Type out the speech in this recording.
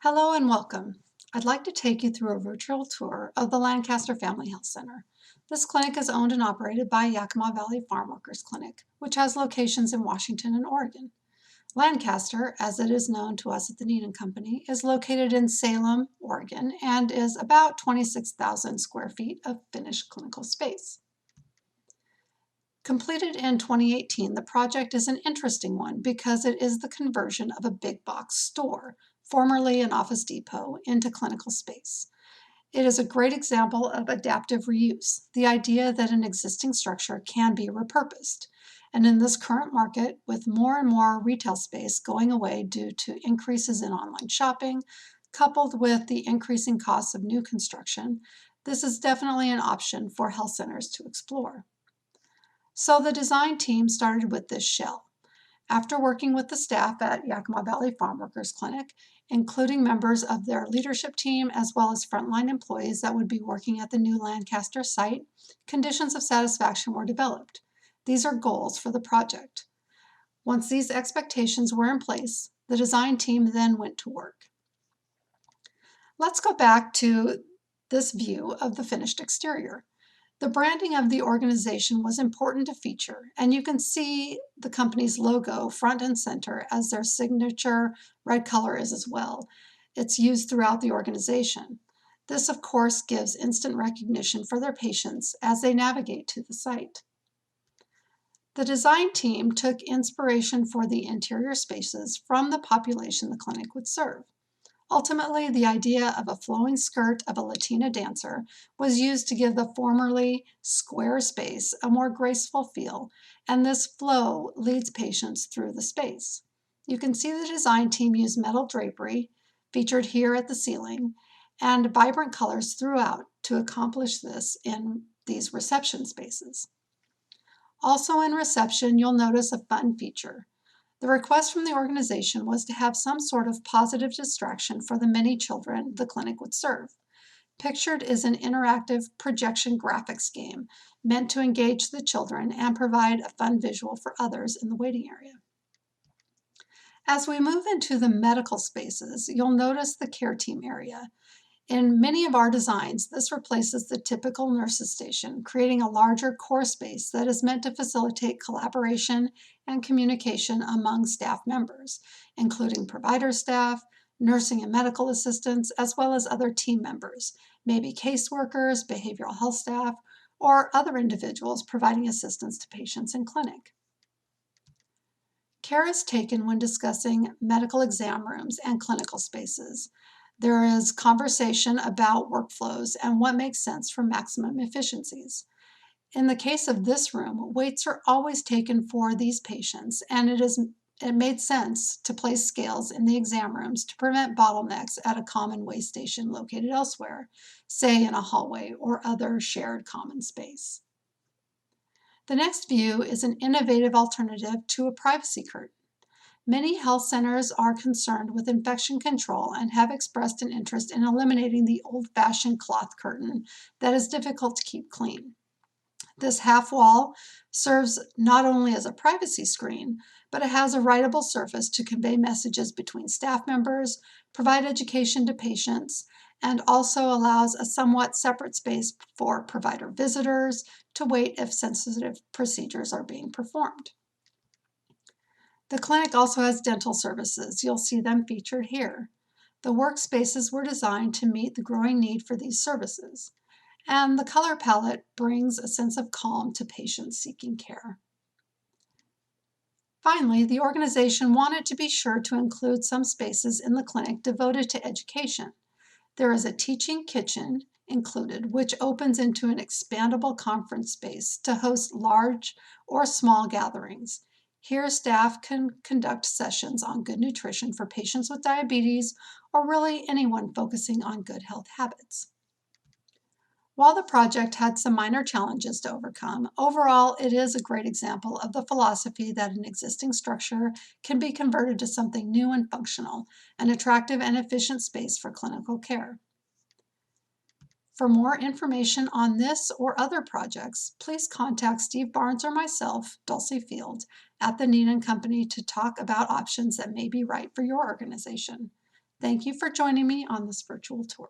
Hello and welcome. I'd like to take you through a virtual tour of the Lancaster Family Health Center. This clinic is owned and operated by Yakima Valley Farm Workers Clinic, which has locations in Washington and Oregon. Lancaster, as it is known to us at the Needham Company, is located in Salem, Oregon, and is about 26,000 square feet of finished clinical space. Completed in 2018, the project is an interesting one because it is the conversion of a big box store, formerly an Office Depot, into clinical space. It is a great example of adaptive reuse, the idea that an existing structure can be repurposed. And in this current market, with more and more retail space going away due to increases in online shopping, coupled with the increasing costs of new construction, this is definitely an option for health centers to explore. So the design team started with this shell. After working with the staff at Yakima Valley Farm Workers Clinic, including members of their leadership team as well as frontline employees that would be working at the new Lancaster site, conditions of satisfaction were developed. These are goals for the project. Once these expectations were in place, the design team then went to work. Let's go back to this view of the finished exterior. The branding of the organization was important to feature, and you can see the company's logo front and center as their signature red color is as well. It's used throughout the organization. This, of course, gives instant recognition for their patients as they navigate to the site. The design team took inspiration for the interior spaces from the population the clinic would serve. Ultimately, the idea of a flowing skirt of a Latina dancer was used to give the formerly square space a more graceful feel, and this flow leads patients through the space. You can see the design team use metal drapery, featured here at the ceiling, and vibrant colors throughout to accomplish this in these reception spaces. Also in reception, you'll notice a fun feature. The request from the organization was to have some sort of positive distraction for the many children the clinic would serve. Pictured is an interactive projection graphics game meant to engage the children and provide a fun visual for others in the waiting area. As we move into the medical spaces, you'll notice the care team area. In many of our designs, this replaces the typical nurse's station, creating a larger core space that is meant to facilitate collaboration and communication among staff members, including provider staff, nursing and medical assistants, as well as other team members, maybe caseworkers, behavioral health staff, or other individuals providing assistance to patients in clinic. Care is taken when discussing medical exam rooms and clinical spaces. There is conversation about workflows and what makes sense for maximum efficiencies. In the case of this room, weights are always taken for these patients, and it made sense to place scales in the exam rooms to prevent bottlenecks at a common weigh station located elsewhere, say in a hallway or other shared common space. The next view is an innovative alternative to a privacy curtain. Many health centers are concerned with infection control and have expressed an interest in eliminating the old-fashioned cloth curtain that is difficult to keep clean. This half wall serves not only as a privacy screen, but it has a writable surface to convey messages between staff members, provide education to patients, and also allows a somewhat separate space for provider visitors to wait if sensitive procedures are being performed. The clinic also has dental services. You'll see them featured here. The workspaces were designed to meet the growing need for these services, and the color palette brings a sense of calm to patients seeking care. Finally, the organization wanted to be sure to include some spaces in the clinic devoted to education. There is a teaching kitchen included, which opens into an expandable conference space to host large or small gatherings. Here, staff can conduct sessions on good nutrition for patients with diabetes or really anyone focusing on good health habits. While the project had some minor challenges to overcome, overall it is a great example of the philosophy that an existing structure can be converted to something new and functional, an attractive and efficient space for clinical care. For more information on this or other projects, please contact Steve Barnes or myself, Dulcie Field, at the Needham Company to talk about options that may be right for your organization. Thank you for joining me on this virtual tour.